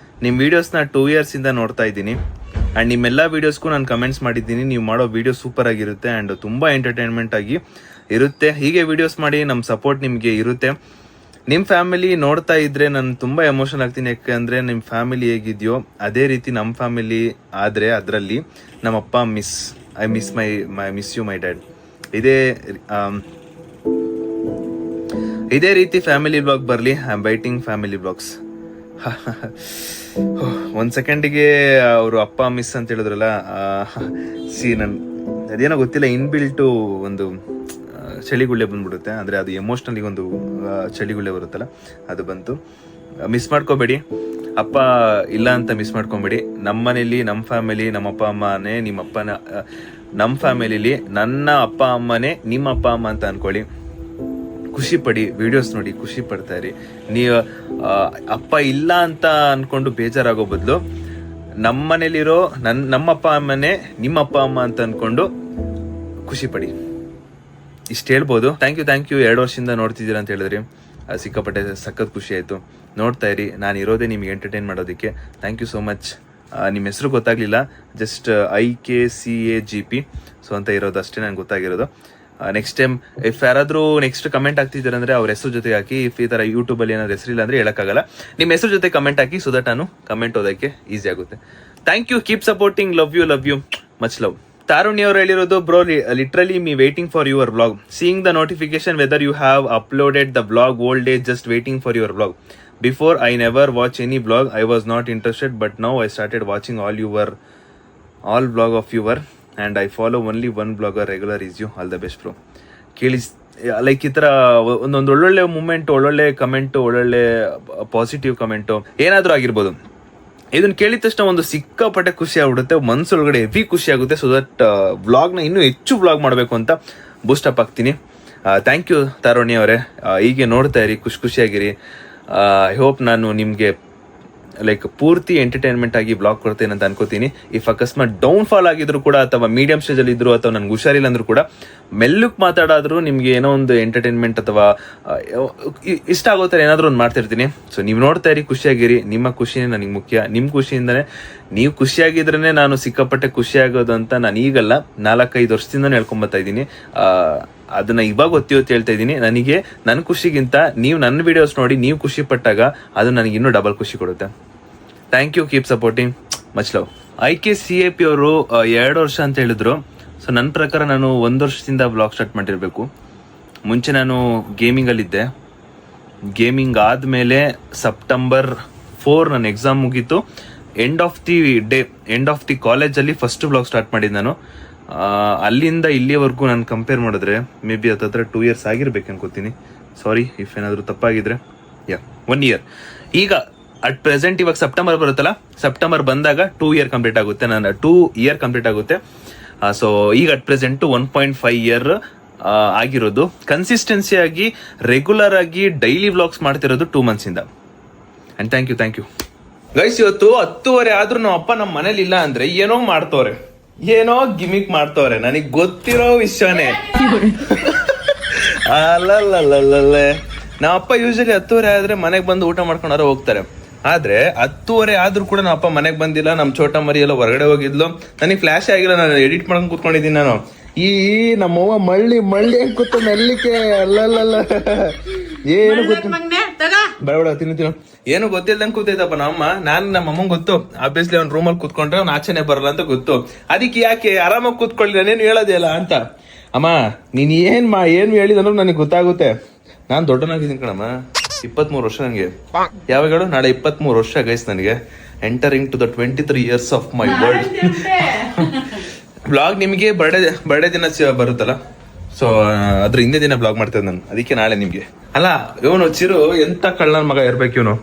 ನಿಮ್ಮ ವೀಡಿಯೋಸ್ನ 2 years ಇಂದ ನೋಡ್ತಾ ಇದ್ದೀನಿ. ಆ್ಯಂಡ್ ನಿಮ್ಮೆಲ್ಲ ವೀಡಿಯೋಸ್ಗೂ ನಾನು ಕಮೆಂಟ್ಸ್ ಮಾಡಿದ್ದೀನಿ. ನೀವು ಮಾಡೋ ವೀಡಿಯೋ ಸೂಪರ್ ಆಗಿರುತ್ತೆ ಆ್ಯಂಡ್ ತುಂಬ ಎಂಟರ್ಟೈನ್ಮೆಂಟ್ ಆಗಿ ಇರುತ್ತೆ. ಹೀಗೆ ವೀಡಿಯೋಸ್ ಮಾಡಿ, ನಮ್ಮ ಸಪೋರ್ಟ್ ನಿಮಗೆ ಇರುತ್ತೆ. ನಿಮ್ಮ ಫ್ಯಾಮಿಲಿ ನೋಡ್ತಾ ಇದ್ರೆ ನಾನು ತುಂಬ ಎಮೋಷನಲ್ ಆಗ್ತೀನಿ. ಯಾಕೆಂದರೆ ನಿಮ್ಮ ಫ್ಯಾಮಿಲಿ ಹೇಗಿದೆಯೋ ಅದೇ ರೀತಿ ನಮ್ಮ ಫ್ಯಾಮಿಲಿ ಆದರೆ ಅದರಲ್ಲಿ ನಮ್ಮಪ್ಪ I miss you my dad. ಇದೇ ರೀತಿ ಫ್ಯಾಮಿಲಿ ಬ್ಲಾಗ್ ಬರಲಿ. I am waiting family blogs. ಒಂದು ಸೆಕೆಂಡಿಗೆ ಅವರು ಅಪ್ಪ ಮಿಸ್ ಅಂತ ಹೇಳಿದ್ರಲ್ಲ, ಅದೇನೋ ಗೊತ್ತಿಲ್ಲ, ಇನ್ಬಿಲ್ಟು ಒಂದು ಚಳಿಗುಳ್ಳೆ ಬಂದ್ಬಿಡುತ್ತೆ. ಅಂದರೆ ಅದು ಎಮೋಷ್ನಲಿ ಒಂದು ಚಳಿಗುಳ್ಳೆ ಬರುತ್ತಲ್ಲ, ಅದು ಬಂತು. ಮಿಸ್ ಮಾಡ್ಕೋಬೇಡಿ, ಅಪ್ಪ ಇಲ್ಲ ಅಂತ ಮಿಸ್ ಮಾಡ್ಕೊಬೇಡಿ. ನಮ್ಮ ಮನೇಲಿ ನಮ್ಮ ಫ್ಯಾಮಿಲಿ ನಮ್ಮ ಅಪ್ಪ ಅಮ್ಮನೇ ನಮ್ಮ ಫ್ಯಾಮಿಲಿಲಿ ನನ್ನ ಅಪ್ಪ ಅಮ್ಮನೇ ನಿಮ್ಮ ಅಪ್ಪ ಅಮ್ಮ ಅಂತ ಅನ್ಕೊಳ್ಳಿ. ಖುಷಿ ಪಡಿ, ವಿಡಿಯೋಸ್ ನೋಡಿ ಖುಷಿ ಪಡ್ತಾ ಇರಿ. ನೀವು ಅಪ್ಪ ಇಲ್ಲ ಅಂತ ಅನ್ಕೊಂಡು ಬೇಜಾರಾಗೋ ಬದಲು ನಮ್ಮ ಮನೇಲಿರೋ ನಮ್ಮ ಅಪ್ಪ ಅಮ್ಮನೇ ನಿಮ್ಮ ಅಪ್ಪ ಅಮ್ಮ ಅಂತ ಅನ್ಕೊಂಡು ಖುಷಿ ಪಡಿ. ಇಷ್ಟು ಹೇಳ್ಬೋದು. ಥ್ಯಾಂಕ್ ಯು 2 ವರ್ಷದಿಂದ ನೋಡ್ತಿದ್ದೀರಾ ಅಂತ ಹೇಳಿದ್ರಿ, ಸಿಕ್ಕಾಪಟ್ಟೆ ಸಖತ್ ಖುಷಿ ಆಯಿತು. ನೋಡ್ತಾ ಇರಿ, ನಾನು ಇರೋದೇ ನಿಮಗೆ ಎಂಟರ್ಟೈನ್ ಮಾಡೋದಕ್ಕೆ. Thank you so much. ನಿಮ್ಮ ಹೆಸರು ಗೊತ್ತಾಗಲಿಲ್ಲ, ಜಸ್ಟ್ IKCAGP ಸೊ ಅಂತ ಇರೋದು ಅಷ್ಟೇ ನನಗೆ ಗೊತ್ತಾಗಿರೋದು. ನೆಕ್ಸ್ಟ್ ಟೈಮ್ ಇಫ್ ಯಾರಾದರೂ ನೆಕ್ಸ್ಟ್ ಕಮೆಂಟ್ ಹಾಕ್ತಿದ್ದೀರಂದ್ರೆ ಅವ್ರ ಹೆಸರು ಜೊತೆ ಹಾಕಿ. ಇಫ್ ಈ ಥರ ಯೂಟ್ಯೂಬಲ್ಲಿ ಏನಾದ್ರು ಹೆಸರಿಲ್ಲ ಅಂದರೆ ಹೇಳೋಕ್ಕಾಗಲ್ಲ. ನಿಮ್ಮ ಹೆಸರು ಜೊತೆ ಕಮೆಂಟ್ ಹಾಕಿ, ಸೊ ದಟ್ ನಾನು ಕಮೆಂಟ್ ಓದೋಕ್ಕೆ ಈಸಿ ಆಗುತ್ತೆ. Thank you, keep supporting, love you much love. Tarunya ಅವರು ಹೇಳಿರೋದು, bro literally me waiting for your vlog, seeing the notification whether you have uploaded the vlog old days, just waiting for your vlog. Before I never watch any vlog, I was not interested, but now I started watching all vlog of your, and I follow only one blogger regular. Is you all the best bro. ಕೇಳಿ like ಈ ಥರ ಒಂದೊಂದು ಒಳ್ಳೊಳ್ಳೆ moment, ಒಳ್ಳೊಳ್ಳೆ comment, ಒಳ್ಳೊಳ್ಳೆ positive comment ಏನಾದರೂ ಆಗಿರ್ಬೋದು. ಇದನ್ನ ಕೇಳಿದ ತಕ್ಷಣ ಒಂದು ಸಿಕ್ಕಾಪಟ್ಟೆ ಖುಷಿ ಆಗ್ಬಿಡುತ್ತೆ, ಮನಸ್ಸೊಳಗಡೆ ಹೆವಿ ಖುಷಿ ಆಗುತ್ತೆ. ಸೊ ದಟ್ ವ್ಲಾಗ್ನ ಇನ್ನೂ ಹೆಚ್ಚು ವ್ಲಾಗ್ ಮಾಡಬೇಕು ಅಂತ ಬೂಸ್ಟಪ್ ಆಗ್ತೀನಿ. ಥ್ಯಾಂಕ್ ಯು ತಾರುಣ್ಯ ಅವರೇ, ಹೀಗೆ ನೋಡ್ತಾ ಇರಿ, ಖುಷಿಯಾಗಿರಿ. ಐ ಹೋಪ್ ನಾನು ನಿಮಗೆ ಲೈಕ್ ಪೂರ್ತಿ ಎಂಟರ್ಟೈನ್ಮೆಂಟ್ ಆಗಿ ಬ್ಲಾಗ್ ಕೊಡ್ತೇನೆ ಅಂತ ಅನ್ಕೋತೀನಿ. ಇಫ್ ಅಕಸ್ಮಾತ್ ಡೌನ್ಫಾಲ್ ಆಗಿದ್ರು ಕೂಡ, ಅಥವಾ ಮೀಡಿಯಂ ಸ್ಟೇಜಲ್ಲಿ ಇದ್ರು, ಅಥವಾ ನನ್ಗೆ ಹುಷಾರಿಲ್ಲ ಅಂದ್ರೂ ಕೂಡ, ಮೆಲ್ಲಕ್ಕೆ ಮಾತಾಡಾದ್ರೂ ನಿಮಗೆ ಏನೋ ಒಂದು ಎಂಟರ್ಟೈನ್ಮೆಂಟ್ ಅಥವಾ ಇಷ್ಟ ಆಗೋ ಥರ ಏನಾದರೂ ಒಂದು ಮಾಡ್ತಿರ್ತೀನಿ. ಸೊ ನೀವು ನೋಡ್ತಾ ಇರಿ, ಖುಷಿಯಾಗಿರಿ. ನಿಮ್ಮ ಖುಷಿನೇ ನನಗೆ ಮುಖ್ಯ. ನಿಮ್ಮ ಖುಷಿಯಿಂದನೇ, ನೀವು ಖುಷಿಯಾಗಿದ್ರೇ ನಾನು ಸಿಕ್ಕಾಪಟ್ಟೆ ಖುಷಿಯಾಗೋದು ಅಂತ ನಾನು ಈಗಲ್ಲ, 4-5 ವರ್ಷದಿಂದನೇ ಹೇಳ್ಕೊಂಬತ್ತಾ ಇದ್ದೀನಿ. ಅದನ್ನ ಇವಾಗ ಒತ್ತಿ ಹೇಳ್ತಾ ಇದ್ದೀನಿ. ನನಗೆ ನನ್ನ ಖುಷಿಗಿಂತ ನೀವು ನನ್ನ ವಿಡಿಯೋಸ್ ನೋಡಿ ನೀವು ಖುಷಿ ಪಟ್ಟಾಗ ಅದು ನನಗೆ ಇನ್ನೂ ಡಬಲ್ ಖುಷಿ ಕೊಡುತ್ತೆ. Thank you, keep supporting, much love. IKCAP ಅವರು 2 ವರ್ಷ ಅಂತ ಹೇಳಿದ್ರು. ಸೊ ನನ್ನ ಪ್ರಕಾರ ನಾನು 1 ವರ್ಷದಿಂದ ಬ್ಲಾಗ್ ಸ್ಟಾರ್ಟ್ ಮಾಡಿರಬೇಕು. ಮುಂಚೆ ನಾನು ಗೇಮಿಂಗಲ್ಲಿದ್ದೆ, ಗೇಮಿಂಗ್ ಆದಮೇಲೆ ಸೆಪ್ಟೆಂಬರ್ 4 ನನ್ನ ಎಕ್ಸಾಮ್ ಮುಗೀತು. ಎಂಡ್ ಆಫ್ ದಿ ಕಾಲೇಜಲ್ಲಿ ಫಸ್ಟ್ ಬ್ಲಾಗ್ ಸ್ಟಾರ್ಟ್ ಮಾಡಿದ್ದು ನಾನು. ಅಲ್ಲಿಂದ ಇಲ್ಲಿವರೆಗೂ ನಾನು ಕಂಪೇರ್ ಮಾಡಿದ್ರೆ ಮೇ ಬಿ ಹತ್ರ 2 years ಆಗಿರ್ಬೇಕು ಅನ್ಕೋತೀನಿ. ಸಾರಿ ಇಫ್ ಏನಾದರೂ ತಪ್ಪಾಗಿದ್ರೆ. 1 year. ಈಗ ಅಟ್ ಪ್ರೆಸೆಂಟ್ ಇವಾಗ ಸೆಪ್ಟೆಂಬರ್ ಬರುತ್ತಲ್ಲ, ಸೆಪ್ಟೆಂಬರ್ ಬಂದಾಗ 2 year ಕಂಪ್ಲೀಟ್ ಆಗುತ್ತೆ. ನಾನು 2 year ಕಂಪ್ಲೀಟ್ ಆಗುತ್ತೆ. ಸೊ ಈಗ ಅಟ್ ಪ್ರೆಸೆಂಟ್ 1.5 year ಆಗಿರೋದು. ಕನ್ಸಿಸ್ಟೆನ್ಸಿ ಆಗಿ ರೆಗ್ಯುಲರ್ ಆಗಿ ಡೈಲಿ ವ್ಲಾಗ್ಸ್ ಮಾಡ್ತಿರೋದು 2 months ಇಂದ. And thank you guys. ಇವತ್ತು 10:30 ಆದ್ರೂ ನಮ್ಮ ಅಪ್ಪ ನಮ್ಮ ಮನೇಲಿ ಇಲ್ಲ ಅಂದ್ರೆ ಏನೋ ಮಾಡ್ತವ್ರೆ, ಏನೋ ಗಿಮಿಕ್ ಮಾಡ್ತವ್ರೆ. ನನಗ್ ಗೊತ್ತಿರೋ ವಿಷಯನೇ. ಅಲ್ಲಲ್ಲಲ್ಲಲ್ಲೇ ನಮ್ಮ ಅಪ್ಪ ಯೂಶಲಿ 10:30 ಆದ್ರೆ ಮನೆಗೆ ಬಂದು ಊಟ ಮಾಡ್ಕೊಂಡಾರ ಹೋಗ್ತಾರೆ. ಆದ್ರೆ 10:30 ಆದ್ರೂ ಕೂಡ ನಮ್ಮ ಅಪ್ಪ ಮನೆಗೆ ಬಂದಿಲ್ಲ. ನಮ್ ಚೋಟ ಮರಿ ಎಲ್ಲ ಹೊರಗಡೆ ಹೋಗಿದ್ಲು. ನನಗೆ ಫ್ಲಾಶ್ ಆಗಿಲ್ಲ, ನಾನು ಎಡಿಟ್ ಮಾಡ್ಕೊಂಡು ಕೂತ್ಕೊಂಡಿದ್ದೀನಿ. ನಾನು ನಮ್ಮವ್ವ ಮಳ್ಳಿ ಅಂತ ಕೂತ ಮೆಲ್ಲಿಕೆ. ಅಲ್ಲಲ್ಲ ಏನು ಬೇಡ ತಿನ್ನು ಏನು ಗೊತ್ತಿಲ್ದಂಗೆ ಕೂತೈತಪ್ಪ ನಮ್ಮಮ್ಮ. ನಮ್ಮಮ್ಮಂಗೆ ಗೊತ್ತು, ಆಬ್ವಿಯಸ್ಲಿ ಅವ್ನ ರೂಮಲ್ಲಿ ಕೂತ್ಕೊಂಡ್ರೆ ಅವ್ನು ಆಚೆನೆ ಬರಲ್ಲ ಅಂತ ಗೊತ್ತು. ಅದಕ್ಕೆ ಯಾಕೆ ಆರಾಮಾಗಿ ಕೂತ್ಕೊಳ್ಳಿ, ನಾನೇನು ಹೇಳೋದೇ ಇಲ್ಲ ಅಂತ. ಅಮ್ಮ ನೀನ್ ಏನ್ ಹೇಳಿದ್ರು ನನಗೆ ಗೊತ್ತಾಗುತ್ತೆ. ನಾನ್ ದೊಡ್ಡನಾಗಿದ್ದೀನಿ ಕಣಮ್ಮ. 23 ವರ್ಷ ನನಗೆ. ಯಾವಾಗ ಹೇಳು? ನಾಳೆ 23 ವರ್ಷ ಗೈಸ್ ನನಗೆ. Entering to the 23 years of my world. Blog ನಿಮಗೆ ಬರ್ಡೇ ದಿನ ಬರುತ್ತಲ್ಲ, ಸೊ ಅದ್ರ ಹಿಂದೆ ದಿನ ಬ್ಲಾಗ್ ಮಾಡ್ತೇನೆ ನಾನು. ಅದಕ್ಕೆ ನಾಳೆ ನಿಮ್ಗೆ ಅಲ್ಲ. ಇವನು ಚಿರು ಎಂತ ಕಳ್ಳನ ಮಗ ಇರ್ಬೇಕು ಇವನು.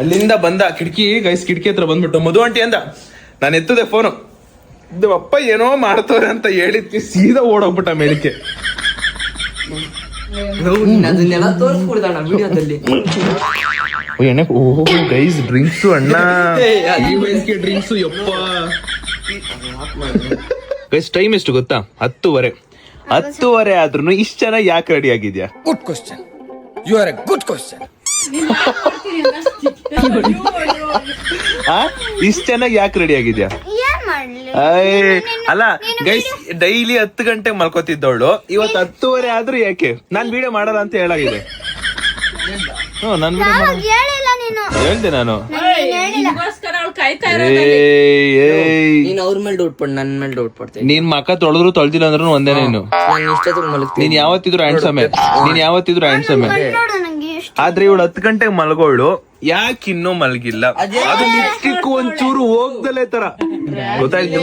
ಅಲ್ಲಿಂದ ಬಂದ ಕಿಟಕಿ ಹತ್ರ ಬಂದ್ಬಿಟ್ಟು ಮಧು ಆಂಟಿ ಅಂದ. ನಾನು ಎತ್ತದೆ ಫೋನು. ಇದು ಅಪ್ಪ ಏನೋ ಮಾಡ್ತವ್ರೆ ಅಂತ ಹೇಳಿದ್ವಿ, ಸೀದಾ ಓಡೋಗ್ಬಿಟ್ಟ ಮೇಲಿಕ್ಕೆ. ಅದನ್ನೆಲ್ಲ ತೋರಿಸ್ಬಿಡ್ದಣ್ಣ ವಿಡಿಯೋದಲ್ಲಿ. ಗೈಸ್ ಡ್ರಿಂಕ್ಸು ಅಣ್ಣ, ಡ್ರಿಂಕ್ಸು ಯಪ್ಪ. ಗೈಸ್ ಟೈಮ್ ಎಷ್ಟು ಗೊತ್ತಾ? 10:30 ಆದ್ರೂ ಇಷ್ಟ ಚೆನ್ನಾಗಿ ಯಾಕೆ ರೆಡಿ ಆಗಿದ್ಯಾ? Good question. You are a good question. ಇಷ್ಟ ಚೆನ್ನಾಗಿ ಯಾಕೆ ರೆಡಿ ಆಗಿದ್ಯಾ? ಏನ್ ಮಾಡ್ಲಿ? ಅಲ್ಲ ಗೈಸ್, ಡೈಲಿ 10 ಗಂಟೆಗೆ ಮಲ್ಕೋತಿದ್ದವಳು ಇವತ್ತು 10:30 ಆದ್ರೂ ಯಾಕೆ? ನಾನ್ ವಿಡಿಯೋ ಮಾಡಲ್ಲ ಅಂತ ಹೇಳಾಗಿದೆ. ನಾನ್ ವಿಡಿಯೋ ಹೇಳಿಲ್ಲ ನೀನು. ಹೇಳ್ದೆ ನಾನು. ನೀನ್ ಅವ್ರ ಮೇಲೆ ಡೌಟ್ ಪಡ್, ನನ್ ಮೇಲೆ ಡೌಟ್ ಪಡ್ತೀನಿ. ನೀನ್ ಮಕ್ಕ ತೊಳೆದ್ರು ತೊಳ್ದಿಲ್ಲ ಅಂದ್ರೂ ಒಂದೇ ನೀನು. ನಾನು ಇಷ್ಟೊತ್ತಿಗೆ ಮಲಗ್ತೀನಿ. ನೀನ್ ಯಾವತ್ತಿದ್ರು ಹ್ಯಾಂಡ್ಸಮೆ. ನೋಡು ನಂಗೆ ಎಷ್ಟು. ಆದ್ರೆ ಇವಳು 10 ಗಂಟೆಗೆ ಮಲ್ಗೋಳು, ಯಾಕೆ ಇನ್ನೂ ಮಲಗಿಲ್ಲ? ಅದು ನಿಕ್ಕೂ ಒಂಚೂರು ಹೋಗ್ದಲೇ ತರ ಗೊತ್ತಾಯ್ತು.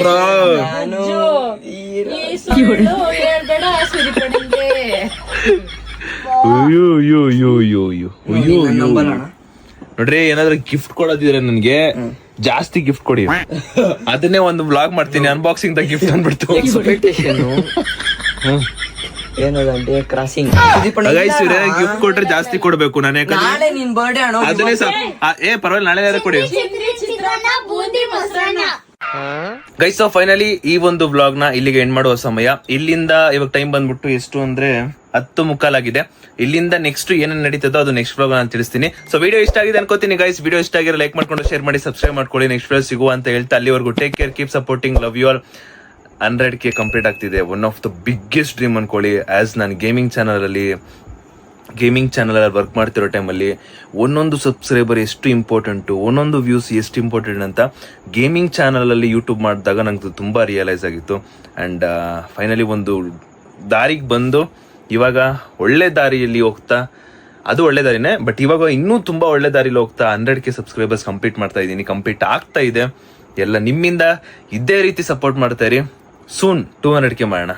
ನೋಡ್ರಿ, ಏನಾದ್ರು ಗಿಫ್ಟ್ ಕೊಡೋದಿದ್ರೆ ನನ್ಗೆ ಜಾಸ್ತಿ ಗಿಫ್ಟ್ ಕೊಡಿ. ಅದನ್ನೇ ಒಂದು ಬ್ಲಾಗ್ ಮಾಡ್ತೀನಿ, ಅನ್ಬಾಕ್ಸಿಂಗ್ ದ ಗಿಫ್ಟ್ ಅಂದ್ಬಿಡ್ತು. ಏನದಂటే ಕ್ರಾಸಿಂಗ್ ಗಿಫ್ಟ್ ಕೊಟ್ರೆ ಜಾಸ್ತಿ ಕೊಡ್ಬೇಕು. ನಾನು ನಾಳೆ ನಿನ್ ಬರ್ಡೇ ಅಣ್ಣ. ಅದನ್ನೇ ಪರವಾಗಿಲ್ಲ, ನಾಳೆ ಕೊಡಿ ಗೈಸ್. ಸೊ ಫೈನಲಿ ಈ ಒಂದು ಬ್ಲಾಗ್ ನ ಇಲ್ಲಿಗೆ ಎಂಡ್ ಮಾಡುವ ಸಮಯ. ಇಲ್ಲಿಂದ ಇವಾಗ ಟೈಮ್ ಬಂದ್ಬಿಟ್ಟು ಎಷ್ಟು ಅಂದ್ರೆ 10:45 ಆಗಿದೆ. ಇಲ್ಲಿಂದ ನೆಕ್ಸ್ಟ್ ಏನೇನ್ ನಡೀತದೋ ಅದು ನೆಕ್ಸ್ಟ್ ಬ್ಲಾಗ್ ನಾನು ತಿಳಿಸ್ತೀನಿ. ಸೊ ವಿಡಿಯೋ ಇಷ್ಟ ಆಗಿದೆ ಅನ್ಕೋತೀನಿ ಗೈಸ್. ವಿಡಿಯೋ ಇಷ್ಟ ಆಗಿರೋ ಲೈಕ್ ಮಾಡ್ಕೊಂಡು ಶೇರ್ ಮಾಡಿ, ಸಬ್ಸ್ಕ್ರೈಬ್ ಮಾಡ್ಕೊಳ್ಳಿ. ನೆಕ್ಸ್ಟ್ ವಿಡಿಯೋ ಸಿಗುವ ಅಂತ ಹೇಳ್ತಾ ಅಲ್ಲಿವರೆಗೂ take care, keep supporting, love you all. 100K complete ಆಗ್ತಿದೆ. One of the biggest dream ಅನ್ಕೊಳ್ಳಿ. ಆಸ್ ನಾನು ಗೇಮಿಂಗ್ ಚಾನಲ್ ಅಲ್ಲಿ ವರ್ಕ್ ಮಾಡ್ತಿರೋ ಟೈಮಲ್ಲಿ ಒಂದೊಂದು ಸಬ್ಸ್ಕ್ರೈಬರ್ ಎಷ್ಟು ಇಂಪಾರ್ಟೆಂಟು, ಒಂದೊಂದು ವ್ಯೂಸ್ ಎಷ್ಟು ಇಂಪಾರ್ಟೆಂಟ್ ಅಂತ ಗೇಮಿಂಗ್ ಚಾನಲ್ ಅಲ್ಲಿ ಯೂಟ್ಯೂಬ್ ಮಾಡಿದಾಗ ನಂಗೆ ತುಂಬಾ ರಿಯಲೈಸ್ ಆಗಿತ್ತು. ಅಂಡ್ ಫೈನಲಿ ಒಂದು ದಾರಿಗೆ ಬಂದು ಇವಾಗ ಒಳ್ಳೆ ದಾರಿಯಲ್ಲಿ ಹೋಗ್ತಾ, ಅದು ಒಳ್ಳೆ ದಾರಿನೇ, ಬಟ್ ಇವಾಗ ಇನ್ನೂ ತುಂಬಾ ಒಳ್ಳೆ ದಾರಿಲಿ ಹೋಗ್ತಾ 100K ಸಬ್ಸ್ಕ್ರೈಬರ್ಸ್ ಕಂಪ್ಲೀಟ್ ಮಾಡ್ತಾ ಇದ್ದೀನಿ. ಕಂಪ್ಲೀಟ್ ಆಗ್ತಾ ಇದೆ. ಎಲ್ಲ ನಿಮ್ಮಿಂದ ಇದೇ ರೀತಿ ಸಪೋರ್ಟ್ ಮಾಡ್ತಾ ಇರಿ. ಸೂನ್ 200K ಮಾಡೋಣ.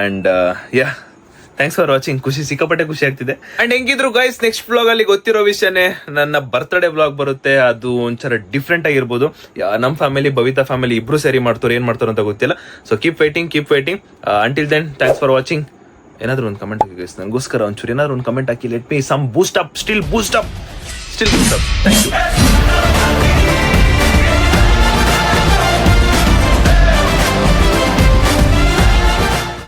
And thanks for watching. ಸಿಕ್ಕಾಪಟ್ಟೆ ಖುಷಿ ಆಗ್ತಿದೆ. ಅಂಡ್ ಹೆಂಗಿದ್ರು ಗೈಸ್, ನೆಕ್ಸ್ಟ್ ಬ್ಲಾಗ್ ಅಲ್ಲಿ ಗೊತ್ತಿರೋ ವಿಷಯನೇ, ನನ್ನ ಬರ್ತ್ಡೇ ಬ್ಲಾಗ್ ಬರುತ್ತೆ. ಅದು ಒಂಥರ ಡಿಫ್ರೆಂಟ್ ಆಗಿರ್ಬೋದು. ನಮ್ಮ ಫ್ಯಾಮಿಲಿ, ಭವಿತಾ ಫ್ಯಾಮಿಲಿ ಇಬ್ರು ಸೇರಿ ಮಾಡ್ತಾರೆ, ಏನ್ ಮಾಡ್ತಾರೋ ಅಂತ ಗೊತ್ತಿಲ್ಲ. So keep waiting. Until then thanks for watching. ಏನಾದ್ರು ಒಂದು ಕಮೆಂಟ್ ಹಾಕಿ ಗೈಸ್, ನನಗೋಸ್ಕರ ಒಂಚೂರು ಏನಾದ್ರು ಒಂದು ಕಮೆಂಟ್ ಹಾಕಿ. Let me some boost up. Thank you.